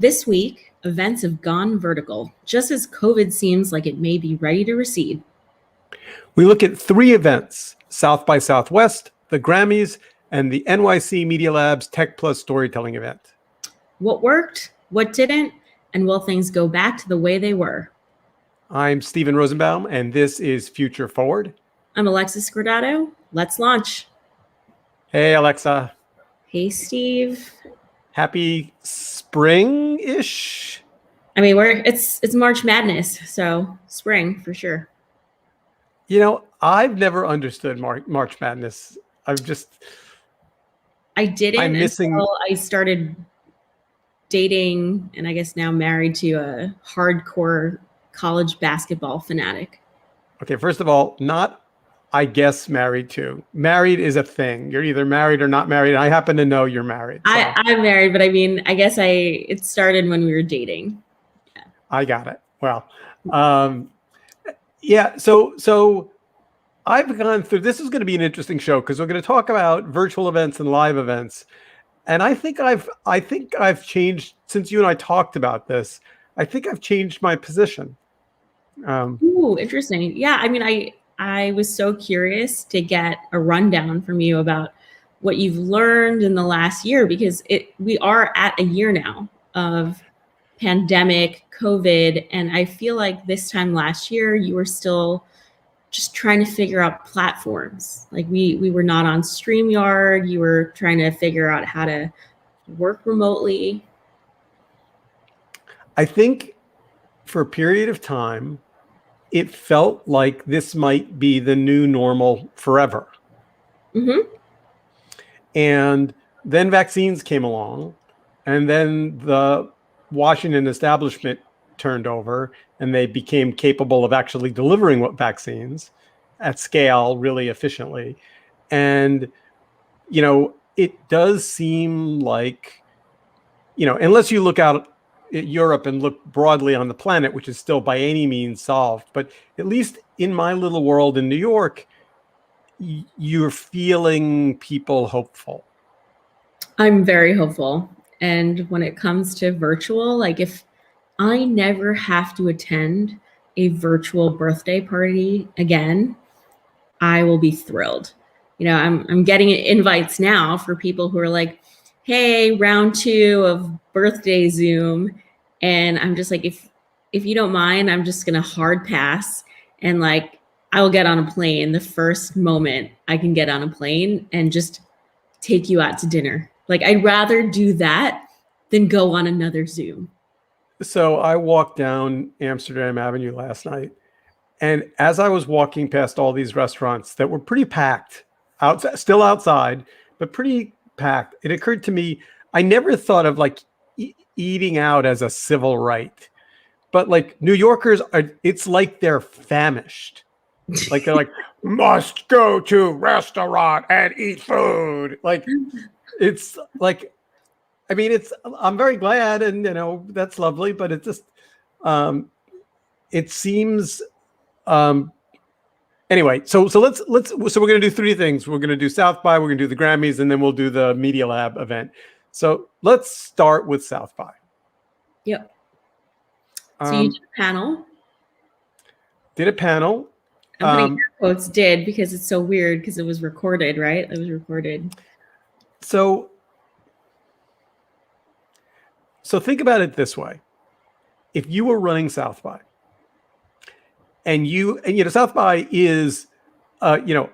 This week, events have gone vertical, just as COVID seems like it may be ready to recede. We look at 3 events: South by Southwest, the Grammys, and the NYC Media Lab's Tech+Storyteling event. What worked, what didn't, and will things go back to the way they were? I'm Steven Rosenbaum, and this is Future Forward. I'm Alexa Scordato. Let's launch. Hey, Alexa. Hey, Steve. Happy spring-ish? I mean, it's March Madness, so spring for sure. You know, I've never understood March Madness. I'm missing until I started dating, and I guess now married to a hardcore college basketball fanatic. Okay, first of all, not I guess married to. Married is a thing. You're either married or not married. I happen to know you're married. So. I'm married, but I mean, I guess it started when we were dating. Yeah. I got it. Well, yeah. So I've gone through. This is going to be an interesting show because we're going to talk about virtual events and live events. And I think I've changed since you and I talked about this. I think I've changed my position. Ooh, interesting. Yeah, I mean, I was so curious to get a rundown from you about what you've learned in the last year, because we are at a year now of pandemic, COVID, and I feel like this time last year you were still just trying to figure out platforms. Like we were not on StreamYard. You were trying to figure out how to work remotely. I think for a period of time, it felt like this might be the new normal forever. Mm-hmm. And then vaccines came along, and then the Washington establishment turned over, and they became capable of actually delivering vaccines at scale really efficiently. And, you know, it does seem like, you know, unless you look out at Europe and look broadly on the planet, which is still by any means solved, but at least in my little world in New York, you're feeling people hopeful. I'm very hopeful. And when it comes to virtual, like if I never have to attend a virtual birthday party again, I will be thrilled. You know, I'm getting invites now for people who are like, hey, round 2 of birthday Zoom. And I'm just like, if you don't mind, I'm just going to hard pass. And like, I will get on a plane the first moment I can get on a plane and just take you out to dinner. Like, I'd rather do that than go on another Zoom. So I walked down Amsterdam Avenue last night, and as I was walking past all these restaurants that were pretty packed, still outside, but pretty packed, it occurred to me, I never thought of like eating out as a civil right, but like New Yorkers it's like they're famished. Like they're like, must go to restaurant and eat food. Like, it's like, I mean, I'm very glad, and you know, that's lovely, but it just, it seems, anyway, so we're going to do 3 things. We're going to do South by, we're going to do the Grammys, and then we'll do the Media Lab event. So let's start with South by. Yep. So you did a panel. Did a panel. I'm putting air quotes did because it's so weird because it was recorded, right? It was recorded. So think about it this way. If you were running South by, and you know, South by is, you know,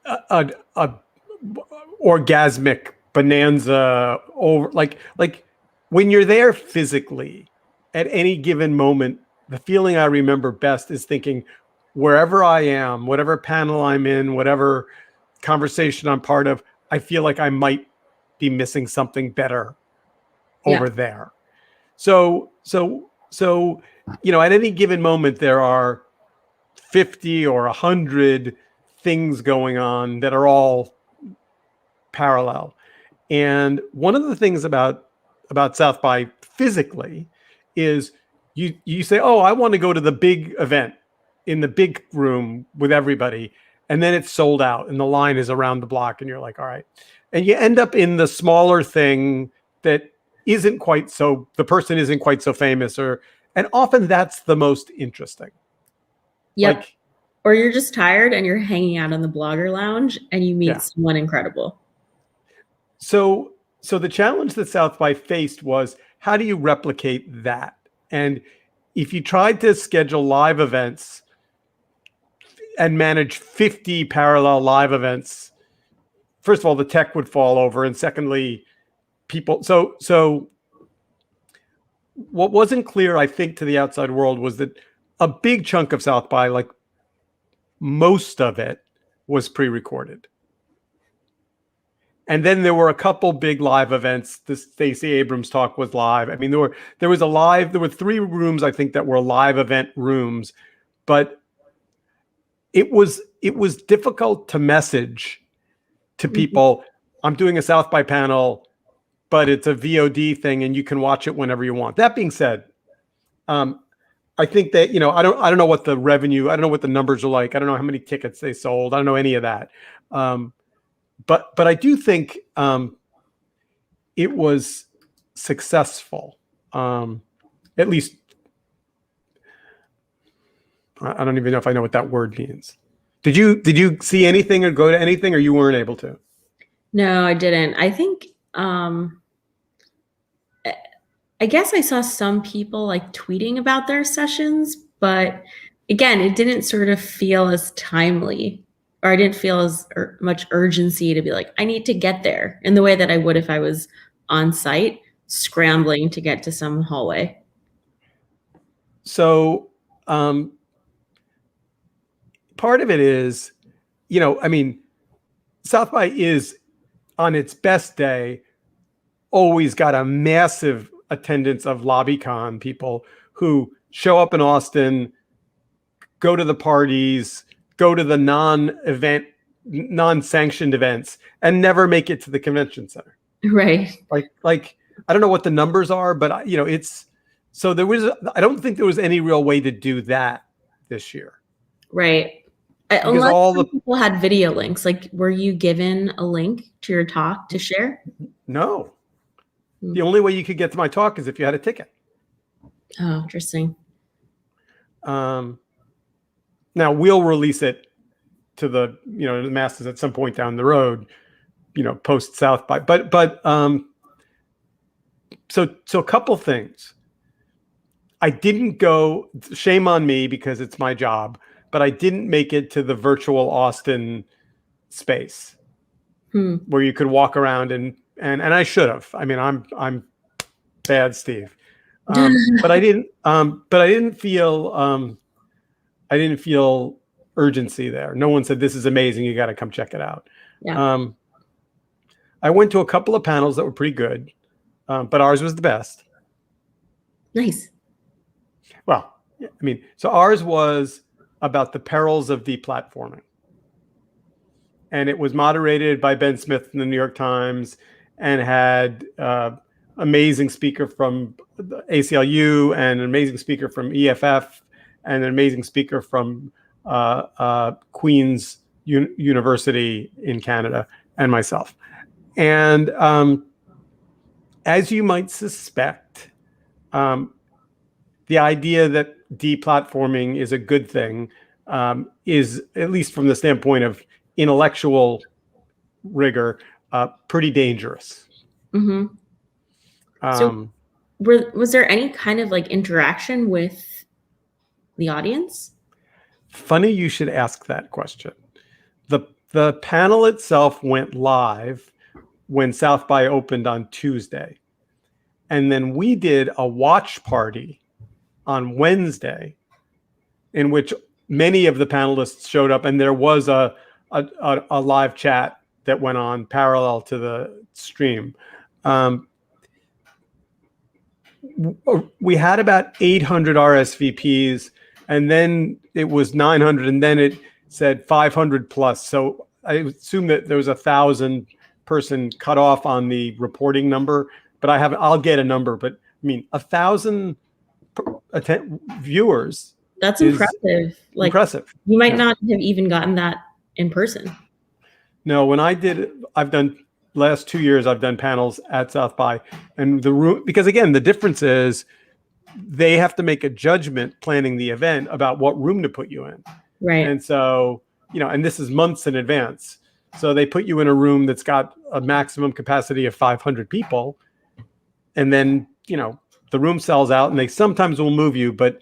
a orgasmic bonanza over like when you're there physically at any given moment, the feeling I remember best is thinking, wherever I am, whatever panel I'm in, whatever conversation I'm part of, I feel like I might be missing something better over there. So, you know, at any given moment, there are 50 or 100 things going on that are all parallel. And one of the things about South by physically is you say, oh, I want to go to the big event in the big room with everybody. And then it's sold out and the line is around the block and you're like, all right. And you end up in the smaller thing that the person isn't quite so famous, and often that's the most interesting. Yep. Like, or you're just tired and you're hanging out on the blogger lounge and you meet someone incredible. So the challenge that South by faced was, how do you replicate that? And if you tried to schedule live events and manage 50 parallel live events, first of all, the tech would fall over. And secondly, people. So what wasn't clear, I think, to the outside world was that a big chunk of South by, like most of it, was pre-recorded. And then there were a couple big live events. The Stacey Abrams talk was live. I mean, there were 3 rooms, I think, that were live event rooms, but it was difficult to message to people, I'm doing a South by panel, but it's a VOD thing and you can watch it whenever you want. That being said, I think that, I don't know what the revenue, I don't know what the numbers are like. I don't know how many tickets they sold. I don't know any of that. But I do think it was successful. At least, I don't even know if I know what that word means. Did you see anything or go to anything, or you weren't able to? No, I didn't. I think I guess I saw some people like tweeting about their sessions, but again, it didn't sort of feel as timely, or I didn't feel as much urgency to be like, I need to get there in the way that I would if I was on site scrambling to get to some hallway. So part of it is, I mean, South by is, on its best day, always got a massive attendance of LobbyCon people who show up in Austin, go to the parties, go to the non-sanctioned events, and never make it to the convention center. Right. Like I don't know what the numbers are, but I don't think there was any real way to do that this year. Right. Unless people had video links. Like, were you given a link to your talk to share? No. The only way you could get to my talk is if you had a ticket. Oh, interesting. Now we'll release it to the masses at some point down the road, post South by. But so a couple things. I didn't go. Shame on me, because it's my job, but I didn't make it to the virtual Austin space where you could walk around and I should have. I mean, I'm bad, Steve, but I didn't. But I didn't feel. I didn't feel urgency there. No one said, this is amazing, you got to come check it out. Yeah. I went to a couple of panels that were pretty good, but ours was the best. Nice. Well, I mean, so ours was about the perils of deplatforming. And it was moderated by Ben Smith from the New York Times, and had amazing speaker from the ACLU, and an amazing speaker from EFF, and an amazing speaker from Queen's University in Canada, and myself. And as you might suspect, the idea that deplatforming is a good thing is, at least from the standpoint of intellectual rigor, pretty dangerous. Mm-hmm. So was there any kind of like interaction with the audience? Funny you should ask that question. The panel itself went live when South by opened on Tuesday. And then we did a watch party on Wednesday, in which many of the panelists showed up, and there was a live chat that went on parallel to the stream. We had about 800 RSVPs, and then it was 900, and then it said 500 plus. So I assume that there was 1,000 person cutoff on the reporting number, but I'll get a number. But I mean, 1,000 viewers. That's impressive. Like, impressive. You might not have even gotten that in person. No, when I did it, I've done last 2 years I've done panels at South by, and the room, because again, the difference is they have to make a judgment planning the event about what room to put you in. Right. And so, and this is months in advance. So they put you in a room that's got a maximum capacity of 500 people. And then, the room sells out, and they sometimes will move you, but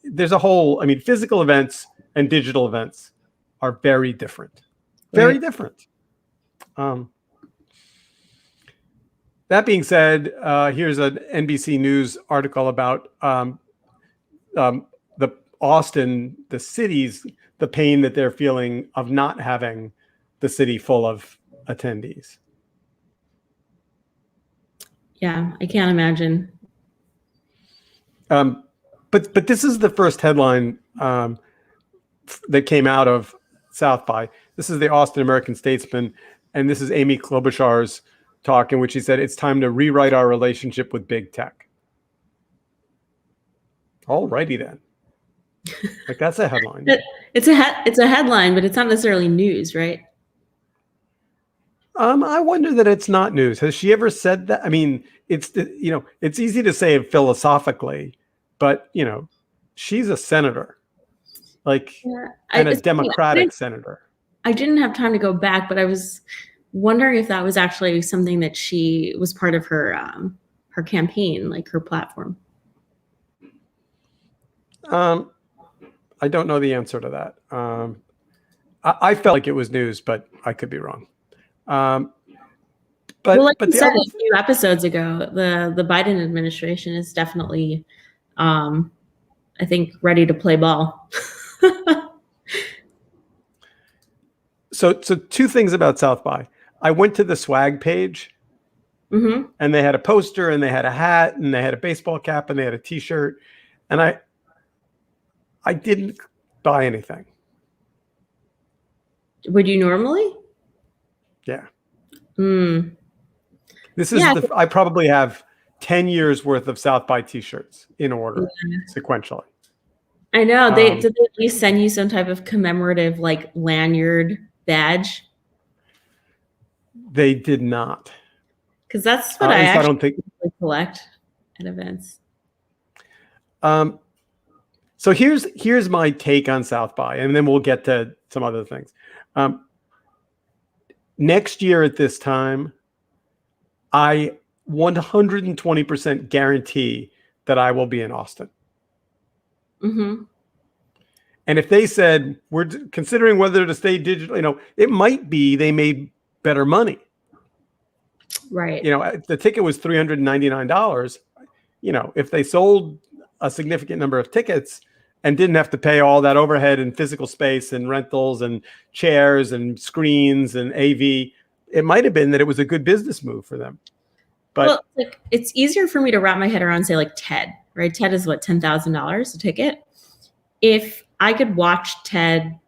there's a whole, physical events and digital events are very different. Very different. That being said, here's an NBC News article about the Austin, the city's, the pain that they're feeling of not having the city full of attendees. Yeah, I can't imagine. But this is the first headline that came out of South by. This is the Austin American Statesman, and this is Amy Klobuchar's talk in which he said, "It's time to rewrite our relationship with big tech." Alrighty then. Like, that's a headline. It's a headline, but it's not necessarily news, right? I wonder that it's not news. Has she ever said that? It's easy to say it philosophically, but she's a senator, and a Democratic senator. I didn't have time to go back, but I was wondering if that was actually something that she was part of her campaign, like her platform. I don't know the answer to that. I felt like it was news, but I could be wrong. But you said a few episodes ago, the Biden administration is definitely, I think, ready to play ball. So two things about South by. I went to the swag page, and they had a poster, and they had a hat, and they had a baseball cap, and they had a T-shirt, and I didn't buy anything. Would you normally? Yeah. This is I probably have 10 years worth of South by T-shirts in order sequentially. I know. Did they at least send you some type of commemorative lanyard badge? They did not. Because that's what I don't think collect at events. So here's my take on South by, and then we'll get to some other things. Next year at this time, I 120% guarantee that I will be in Austin. And if they said, we're considering whether to stay digital, it might be they made better money. Right. The ticket was $399. If they sold a significant number of tickets and didn't have to pay all that overhead and physical space and rentals and chairs and screens and AV, it might have been that it was a good business move for them. But it's easier for me to wrap my head around, say, TED, right? TED is what, $10,000 a ticket? If I could watch TED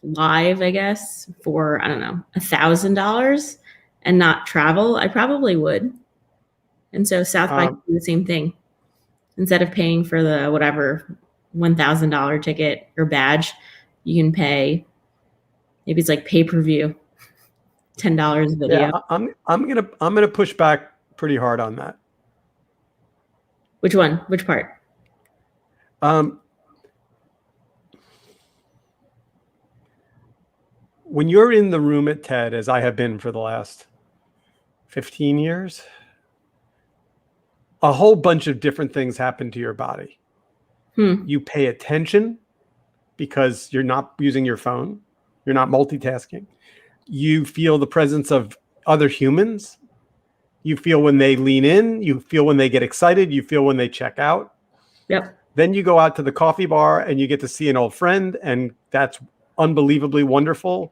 live, I guess, for, I don't know, $1,000 and not travel, I probably would. And so South by do the same thing. Instead of paying for the whatever $1,000 ticket or badge, you can pay, maybe it's pay-per-view, $10 a video. Yeah, I'm gonna push back pretty hard on that. Which one? Which part? When you're in the room at TED, as I have been for the last 15 years, a whole bunch of different things happen to your body. You pay attention because you're not using your phone. You're not multitasking. You feel the presence of other humans. You feel when they lean in. You feel when they get excited. You feel when they check out. Yep. Then you go out to the coffee bar and you get to see an old friend, and that's unbelievably wonderful.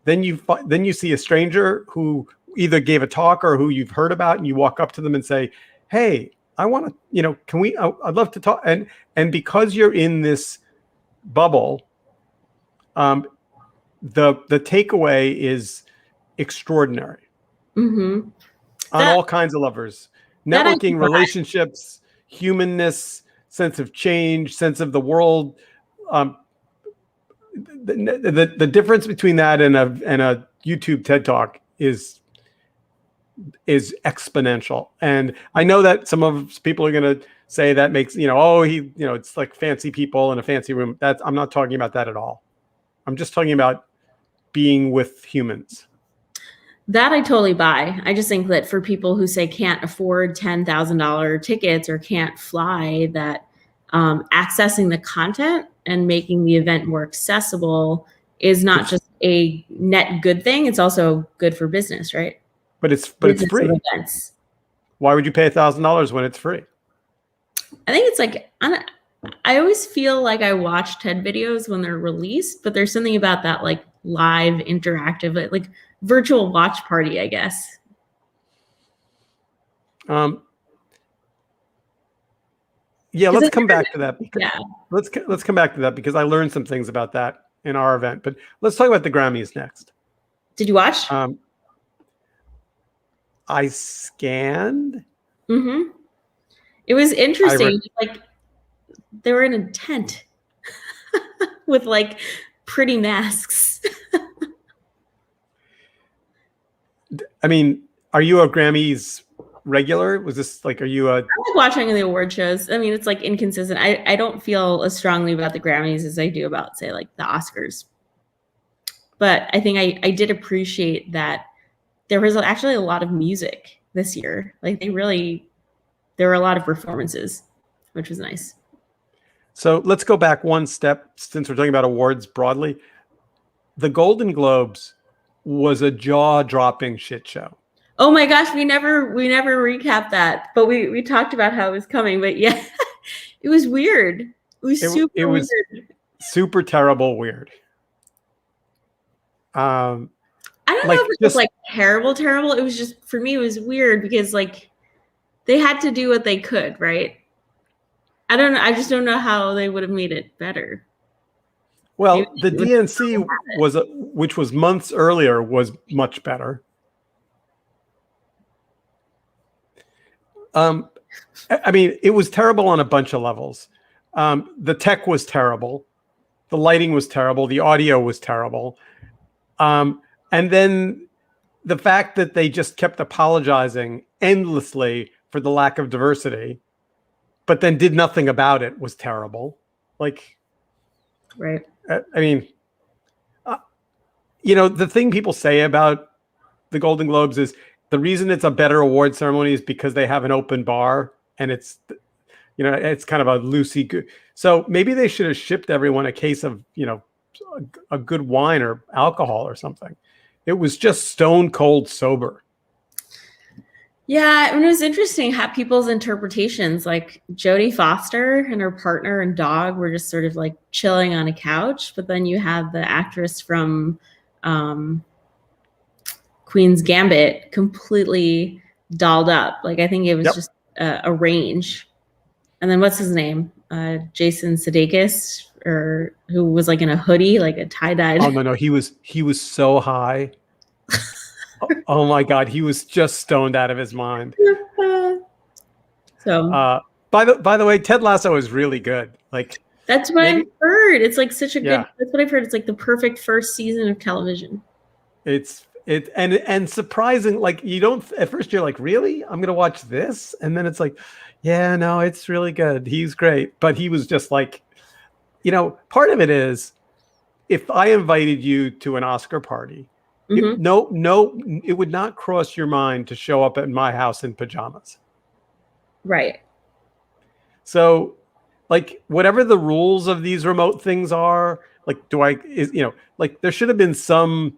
Then you see a stranger who either gave a talk or who you've heard about, and you walk up to them and say, "Hey, I want to, I'd love to talk." And because you're in this bubble, the takeaway is extraordinary on all kinds of levels: networking, relationships, humanness, sense of change, sense of the world. The difference between that and a YouTube TED Talk is exponential. And I know that some of people are going to say that makes, it's like fancy people in a fancy room. I'm not talking about that at all. I'm just talking about being with humans. That I totally buy. I just think that for people who say can't afford $10,000 tickets or can't fly, that accessing the content and making the event more accessible is not just a net good thing. It's also good for business, right? But it's Business free. of events. Why would you pay $1,000 when it's free? I think it's like, I always feel like I watch TED videos when they're released, but there's something about that like live interactive, like virtual watch party, I guess. Yeah, let's come back to that. Yeah. Let's come back to that because I learned some things about that in our event. But let's talk about the Grammys next. Did you watch? I scanned. Mm-hmm. It was interesting. Like they were in a tent with like pretty masks. I mean, are you a Grammys regular? Was this like, are you a... I like watching the award shows. I mean, it's like inconsistent. I don't feel as strongly about the Grammys as I do about, say, like the Oscars. But I think I did appreciate that there was actually a lot of music this year. Like there were a lot of performances, which was nice. So let's go back one step since we're talking about awards broadly. The Golden Globes was a jaw-dropping shit show. Oh my gosh, we never recapped that, but we talked about how it was coming. But yeah, it was weird. It was super weird. Super terrible weird. I don't know if it was like terrible. It was just, for me, it was weird because like they had to do what they could, right? I don't know. I just don't know how they would have made it better. Well, the DNC which was months earlier, was much better. I mean, it was terrible on a bunch of levels. The tech was terrible. The lighting was terrible. The audio was terrible. And then the fact that they just kept apologizing endlessly for the lack of diversity, but then did nothing about it was terrible. Like, right. I mean, the thing people say about the Golden Globes is the reason it's a better award ceremony is because they have an open bar and it's kind of a loosey goosey. So maybe they should have shipped everyone a case of, a good wine or alcohol or something. It was just stone cold sober. Yeah, I mean, it was interesting how people's interpretations, like Jodie Foster and her partner and dog were just sort of like chilling on a couch, but then you have the actress from Queen's Gambit completely dolled up. Like I think it was just a range. And then what's his name? Jason Sudeikis, or who was like in a hoodie, like a tie-dyed. Oh no, he was so high. Oh my God, he was just stoned out of his mind. So by the way, Ted Lasso is really good. Like that's what I've heard. It's like such a good. That's what I've heard. It's like the perfect first season of television. And surprising. Like you don't at first you're like, really? I'm gonna watch this, and then it's like, yeah, no, it's really good. He's great, but he was just like, part of it is, if I invited you to an Oscar party. Mm-hmm. It would not cross your mind to show up at my house in pajamas. Right. So, like, whatever the rules of these remote things are, like, like there should have been some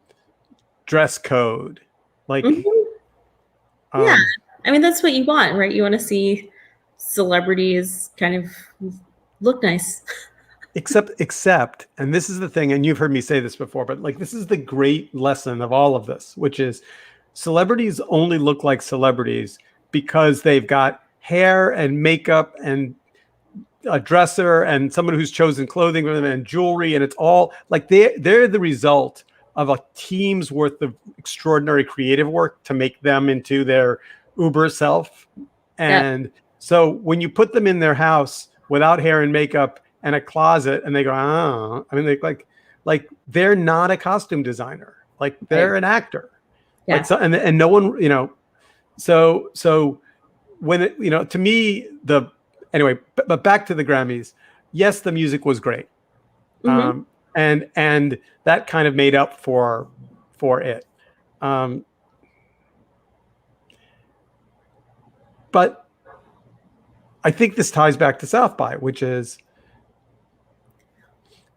dress code. Like, yeah, I mean, that's what you want, right? You want to see celebrities kind of look nice. Except, and this is the thing, and you've heard me say this before, but like this is the great lesson of all of this, which is celebrities only look like celebrities because they've got hair and makeup and a dresser and someone who's chosen clothing for them and jewelry, and it's all like they're the result of a team's worth of extraordinary creative work to make them into their uber self. And so when you put them in their house without hair and makeup and a closet, and they go, oh, I mean, they like they're not a costume designer. Like they're an actor. Yeah. Like, so, and no one, so when it, to me, anyway, but back to the Grammys. Yes, the music was great. Mm-hmm. And that kind of made up for it. Um, but I think this ties back to South by, which is,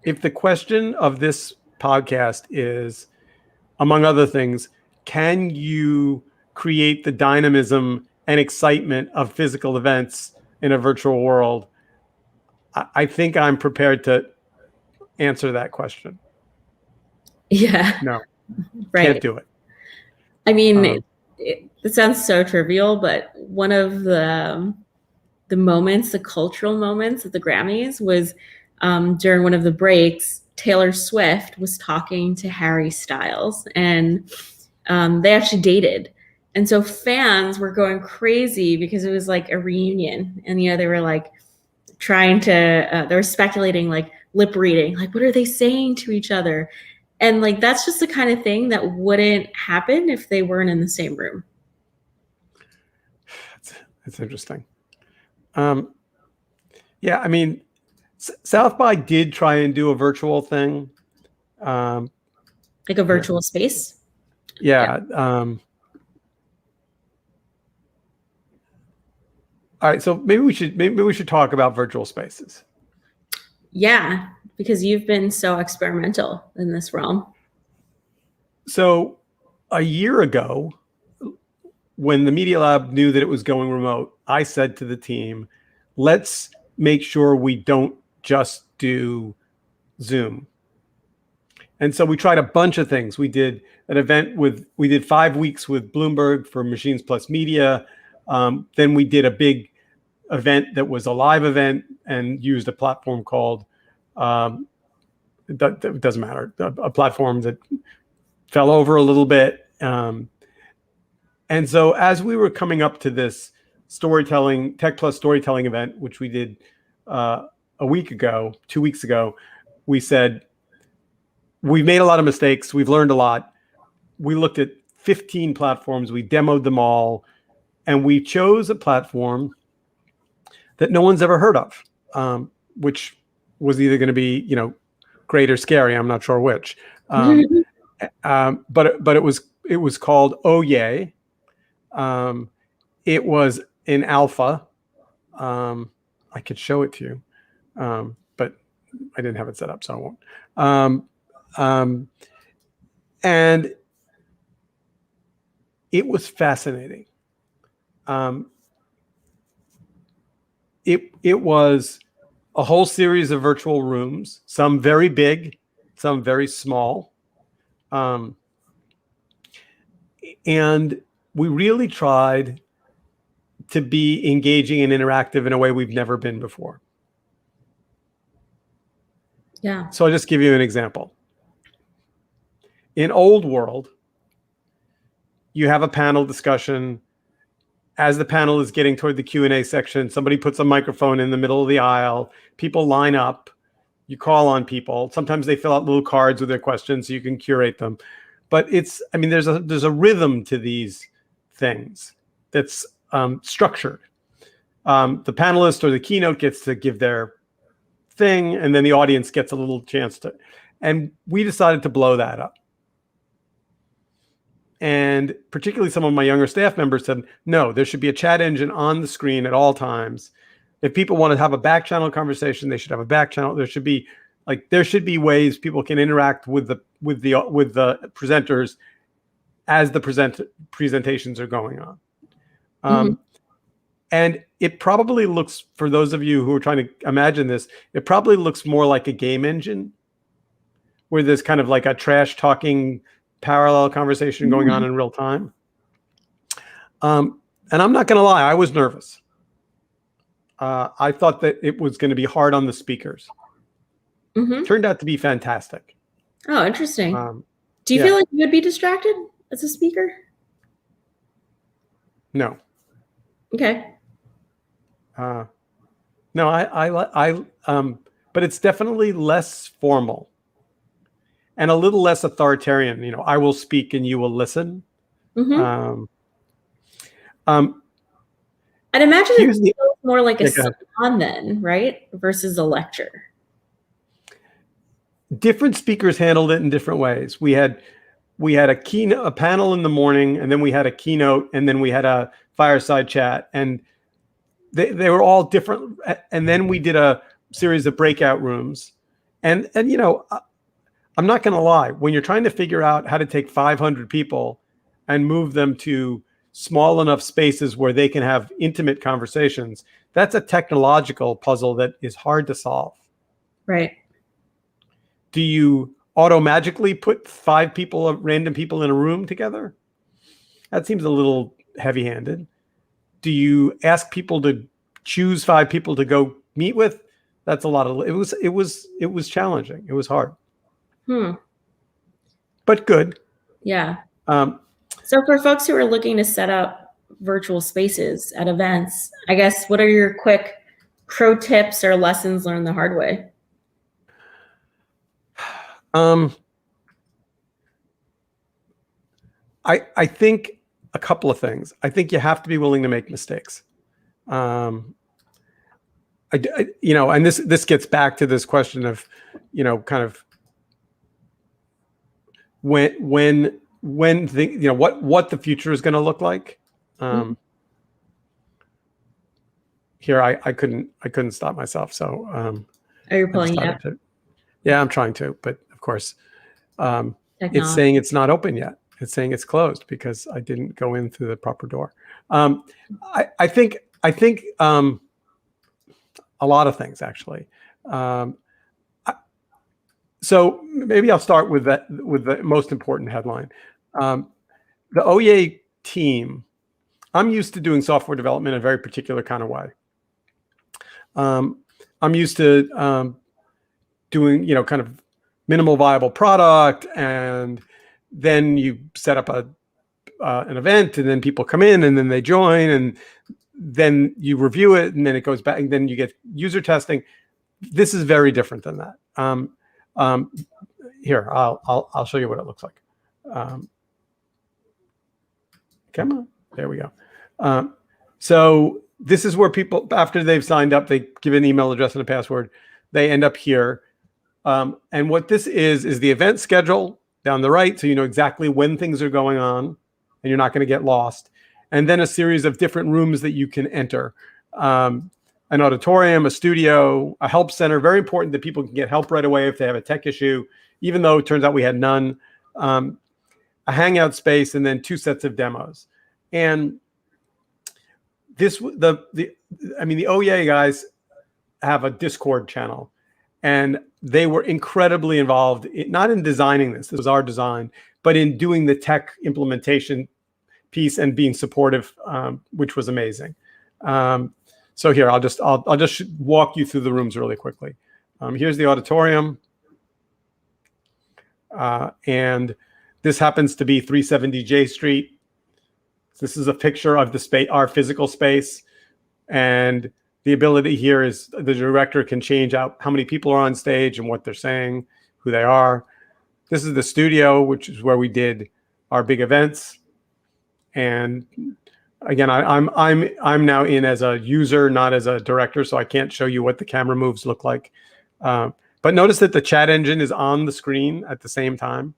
if the question of this podcast is, among other things, can you create the dynamism and excitement of physical events in a virtual world? I think I'm prepared to answer that question. Yeah. No, can't Right. do it. I mean, it sounds so trivial, but one of the moments, the cultural moments at the Grammys was during one of the breaks. Taylor Swift was talking to Harry Styles, and they actually dated. And so fans were going crazy because it was like a reunion, and they were like trying to, they were speculating, like lip reading, like what are they saying to each other, and like that's just the kind of thing that wouldn't happen if they weren't in the same room. It's interesting. Yeah, I mean, South by did try and do a virtual thing. Like a virtual space. Yeah. All right, so maybe we should talk about virtual spaces. Yeah, because you've been so experimental in this realm. So a year ago, when the Media Lab knew that it was going remote, I said to the team, let's make sure we don't just do Zoom. And so we tried a bunch of things. We did an event we did 5 weeks with Bloomberg for Machines Plus Media. Then we did a big event that was a live event and used a platform called, it doesn't matter, a platform that fell over a little bit. And so as we were coming up to this Tech+Storyteling event, which we did a week ago, 2 weeks ago, we said, we've made a lot of mistakes. We've learned a lot. We looked at 15 platforms. We demoed them all. And we chose a platform that no one's ever heard of, which was either going to be, great or scary. I'm not sure which. But it was called Oh Yay. It was in alpha. I could show it to you, but I didn't have it set up, so I won't. And it was fascinating. It was a whole series of virtual rooms, some very big, some very small. And we really tried to be engaging and interactive in a way we've never been before. Yeah. So I'll just give you an example. In Old World, you have a panel discussion. As the panel is getting toward the Q&A section, somebody puts a microphone in the middle of the aisle. People line up. You call on people. Sometimes they fill out little cards with their questions so you can curate them. But there's a rhythm to these things that's structured. The panelist or the keynote gets to give their thing, and then the audience gets a little chance to. And we decided to blow that up. And particularly some of my younger staff members said, no, there should be a chat engine on the screen at all times. If people want to have a back channel conversation, they should have a back channel. There should be ways people can interact with the presenters as the presentations are going on. And it probably looks, for those of you who are trying to imagine this, it probably looks more like a game engine where there's kind of like a trash talking parallel conversation going on in real time. And I'm not going to lie, I was nervous. I thought that it was going to be hard on the speakers. Turned out to be fantastic. Oh, interesting. Do you feel like you would be distracted as a speaker? No. Okay. No, but it's definitely less formal and a little less authoritarian. I will speak and you will listen. Mm-hmm. Um, I'd imagine here's it's more like a yeah, go ahead. salon then, right? Versus a lecture. Different speakers handled it in different ways. We had a panel in the morning, and then we had a keynote, and then we had a fireside chat, and they were all different. And then we did a series of breakout rooms, and you know, I'm not going to lie, when you're trying to figure out how to take 500 people and move them to small enough spaces where they can have intimate conversations, that's a technological puzzle that is hard to solve. Right. Do you auto-magically put 5 people, random people in a room together? That seems a little heavy-handed. Do you ask people to choose 5 people to go meet with? That's a lot of, it was challenging. It was hard. But good. Yeah. So for folks who are looking to set up virtual spaces at events, I guess, what are your quick pro tips or lessons learned the hard way? I think a couple of things. I think you have to be willing to make mistakes. You know, and this gets back to this question of, you know, kind of when you know what the future is going to look like. Here I couldn't stop myself, so are you pulling it up? Yeah, I'm trying to, but of course it's saying it's not open yet. It's saying it's closed because I didn't go in through the proper door. I think a lot of things, actually. So maybe I'll start with the most important headline. The OEA team, I'm used to doing software development in a very particular kind of way. I'm used to doing, you know, kind of minimal viable product, and then you set up an event, and then people come in, and then they join, and then you review it, and then it goes back, and then you get user testing. This is very different than that. Here, I'll show you what it looks like. Come on, there we go. So this is where people, after they've signed up, they give an email address and a password. They end up here. And what this is the event schedule down the right, so you know exactly when things are going on, and you're not going to get lost. And then a series of different rooms that you can enter. An auditorium, a studio, a help center. Very important that people can get help right away if they have a tech issue, even though it turns out we had none. A hangout space, and then 2 sets of demos. And this, the OEA guys have a Discord channel, and they were incredibly involved, not in designing this was our design, but in doing the tech implementation piece and being supportive, which was amazing. So here, I'll just walk you through the rooms really quickly. Here's the auditorium, and this happens to be 370 J Street. This is a picture of the space, our physical space, and the ability here is the director can change out how many people are on stage and what they're saying, who they are. This is the studio, which is where we did our big events. And again, I'm now in as a user, not as a director, so I can't show you what the camera moves look like. But notice that the chat engine is on the screen at the same time.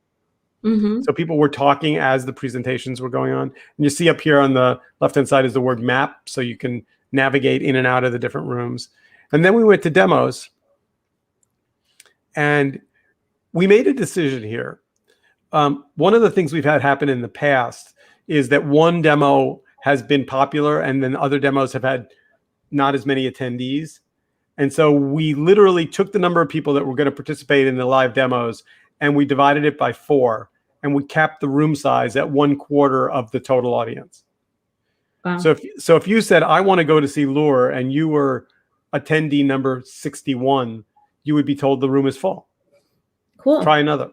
So people were talking as the presentations were going on. And you see up here on the left-hand side is the word map, so you can navigate in and out of the different rooms. And then we went to demos. And we made a decision here. One of the things we've had happen in the past is that one demo has been popular, and then other demos have had not as many attendees. And so we literally took the number of people that were going to participate in the live demos, and we divided it by 4, and we capped the room size at 1/4 of the total audience. Wow. So if you said, I want to go to see Lure, and you were attendee number 61, you would be told the room is full. Cool. Try another.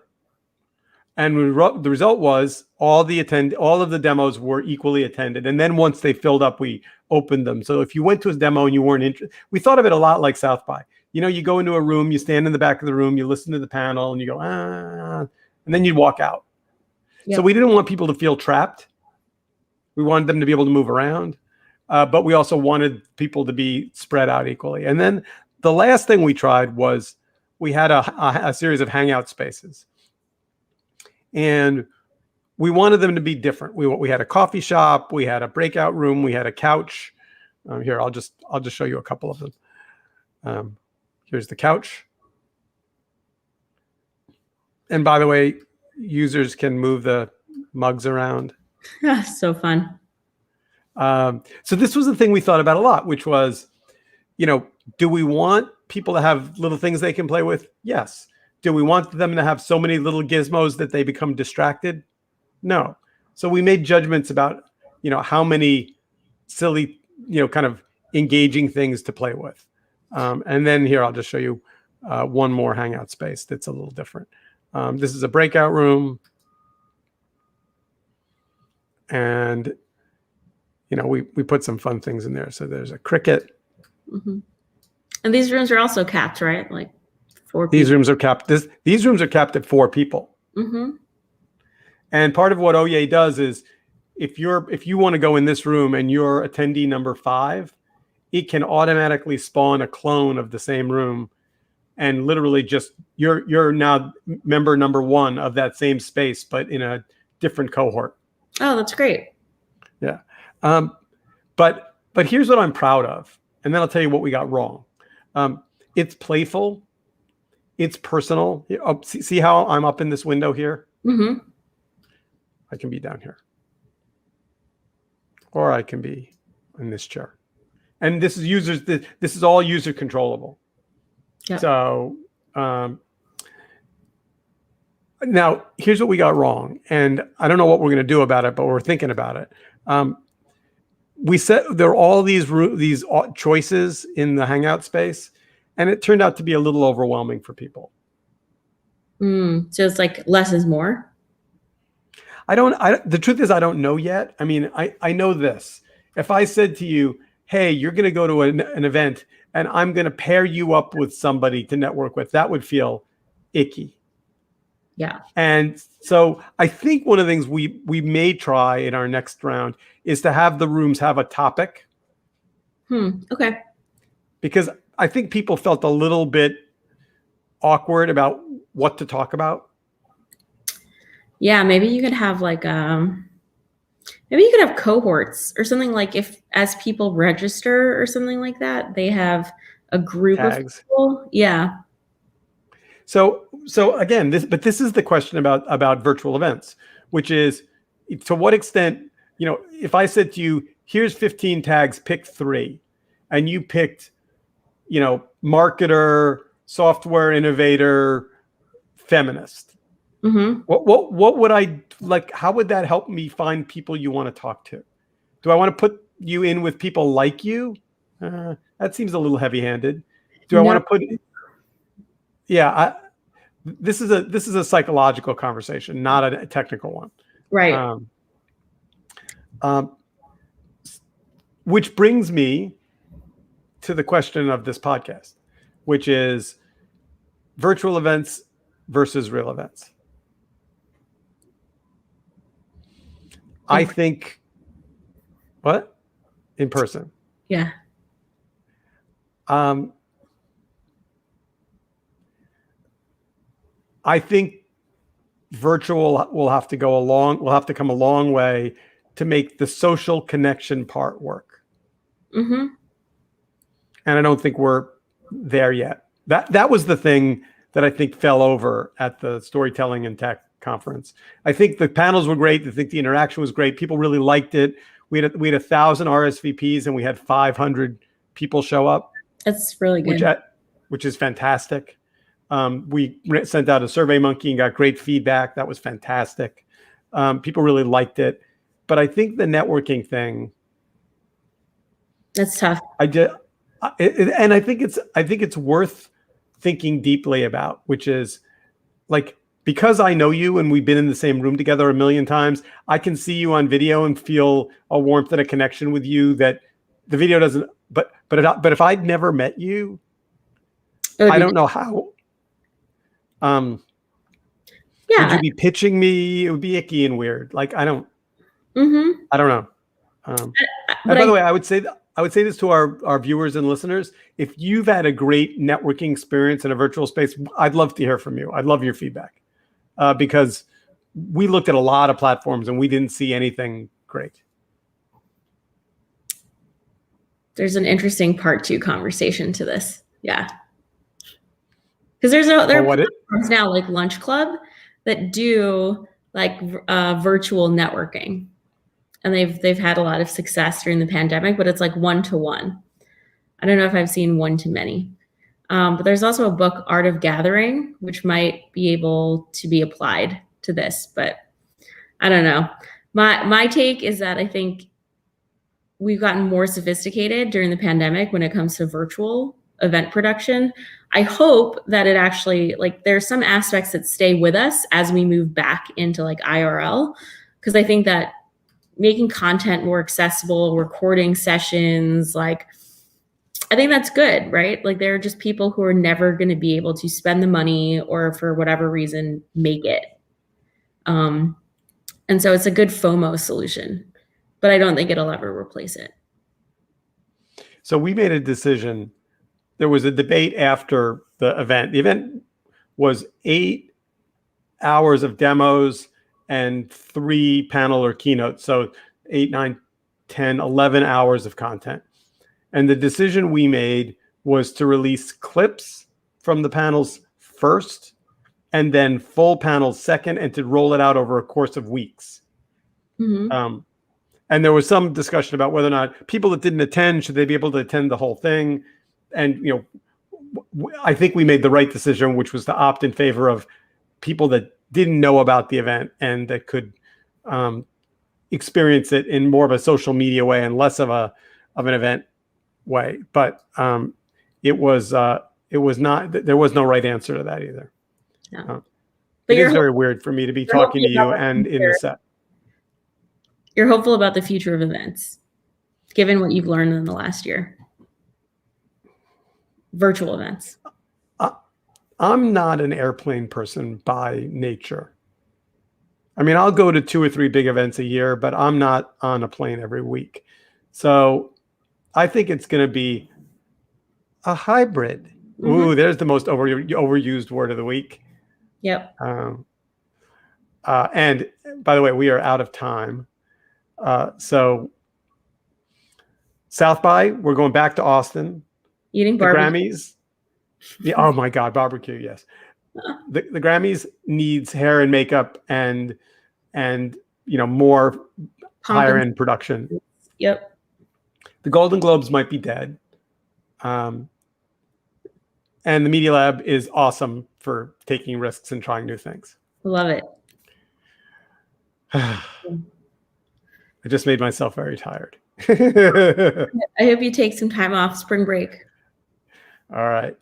And the result was all of the demos were equally attended. And then once they filled up, we opened them. So if you went to a demo and you weren't interested, we thought of it a lot like South by. You know, you go into a room, you stand in the back of the room, you listen to the panel, and you go, and then you'd walk out. Yep. So we didn't want people to feel trapped. We wanted them to be able to move around, but we also wanted people to be spread out equally. And then the last thing we tried was we had a series of hangout spaces, and we wanted them to be different. We had a coffee shop, we had a breakout room, we had a couch. Here, I'll just show you a couple of them. Here's the couch. And by the way, users can move the mugs around. So fun. So this was the thing we thought about a lot, which was, do we want people to have little things they can play with? Yes. Do we want them to have so many little gizmos that they become distracted? No. So we made judgments about, how many silly, kind of engaging things to play with. And then here, I'll just show you one more hangout space that's a little different. This is a breakout room. And, we put some fun things in there. So there's a cricket. Mm-hmm. And these rooms are also capped, right? Like 4 people. These rooms are capped. These rooms are capped at 4 people. Mm-hmm. And part of what Oye does is if you want to go in this room and you're attendee number 5, it can automatically spawn a clone of the same room, and literally just you're now member number 1 of that same space, but in a different cohort. Oh, that's great. Yeah. But here's what I'm proud of, and then I'll tell you what we got wrong. It's playful. It's personal. Oh, see how I'm up in this window here? Mm-hmm. I can be down here. Or I can be in this chair. And this is all user controllable. Yep. So now here's what we got wrong. And I don't know what we're going to do about it, but we're thinking about it. We said there are all these choices in the Hangout space, and it turned out to be a little overwhelming for people. So it's like less is more? The truth is, I don't know yet. I mean, I know this. If I said to you, hey, you're going to go to an event and I'm going to pair you up with somebody to network with, that would feel icky. Yeah. And so I think one of the things we may try in our next round is to have the rooms have a topic. Okay. Because I think people felt a little bit awkward about what to talk about. Yeah, maybe you could have like maybe you could have cohorts or something, like if as people register or something like that, they have a group tags. Of people. Yeah. So again, this is the question about virtual events, which is to what extent, if I said to you, here's 15 tags, pick 3, and you picked, marketer, software innovator, feminist. Mm-hmm. What would I like? How would that help me find people you want to talk to? Do I want to put you in with people like you? That seems a little heavy-handed. Do I want to put? Yeah, this is a psychological conversation, not a technical one. Right. Which brings me to the question of this podcast, which is virtual events versus real events. I think what? In person. Yeah. I think virtual will have to come a long way to make the social connection part work. Mm-hmm. And I don't think we're there yet. That was the thing that I think fell over at the Storytelling and Tech conference. I think the panels were great. I think the interaction was great. People really liked it. We had 1,000 RSVPs and we had 500 people show up. That's really good. Which is fantastic. We sent out a Survey Monkey and got great feedback. That was fantastic. People really liked it. But I think the networking thing, that's tough. And I think it's worth thinking deeply about, which is like, because I know you and we've been in the same room together a million times, I can see you on video and feel a warmth and a connection with you that the video doesn't. But if I'd never met you, I don't know how. Would you be pitching me? It would be icky and weird. Like I don't know. And But by the way, I would say this to our viewers and listeners. If you've had a great networking experience in a virtual space, I'd love to hear from you. I'd love your feedback, because we looked at a lot of platforms and we didn't see anything great. There's an interesting part 2 conversation to this. Yeah. Because there are platforms now like Lunch Club that do like virtual networking. And they've had a lot of success during the pandemic, but it's like 1-to-1. I don't know if I've seen 1-to-many. But there's also a book, Art of Gathering, which might be able to be applied to this, but I don't know. My take is that I think we've gotten more sophisticated during the pandemic when it comes to virtual event production. I hope that it actually, like, there's some aspects that stay with us as we move back into like IRL, because I think that making content more accessible, recording sessions, like, I think that's good, right? Like, there are just people who are never going to be able to spend the money or for whatever reason make it. And so it's a good FOMO solution, but I don't think it'll ever replace it. So we made a decision. There was a debate after the event. The event was 8 hours of demos and 3 panel or keynotes. So 8, 9, 10, 11 hours of content. And the decision we made was to release clips from the panels first and then full panels second, and to roll it out over a course of weeks. Mm-hmm. And there was some discussion about whether or not people that didn't attend, should they be able to attend the whole thing? And, you know, I think we made the right decision, which was to opt in favor of people that didn't know about the event and that could experience it in more of a social media way and less of an event way. But it was not, there was no right answer to that either. No. But it is very weird for me to be talking to you and in the set. You're hopeful about the future of events, given what you've learned in the last year. Virtual events. I'm not an airplane person by nature. I mean, I'll go to 2 or 3 big events a year, but I'm not on a plane every week. So I think it's going to be a hybrid. Mm-hmm. Ooh, there's the most overused word of the week. Yep. And by the way, we are out of time. So South by, we're going back to Austin. Eating barbecue. The Grammys. Oh my God, barbecue, yes. The Grammys needs hair and makeup and you know, more higher end production. Yep. The Golden Globes might be dead. And the Media Lab is awesome for taking risks and trying new things. Love it. I just made myself very tired. I hope you take some time off spring break. All right.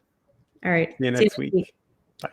All right. See you next week. Bye.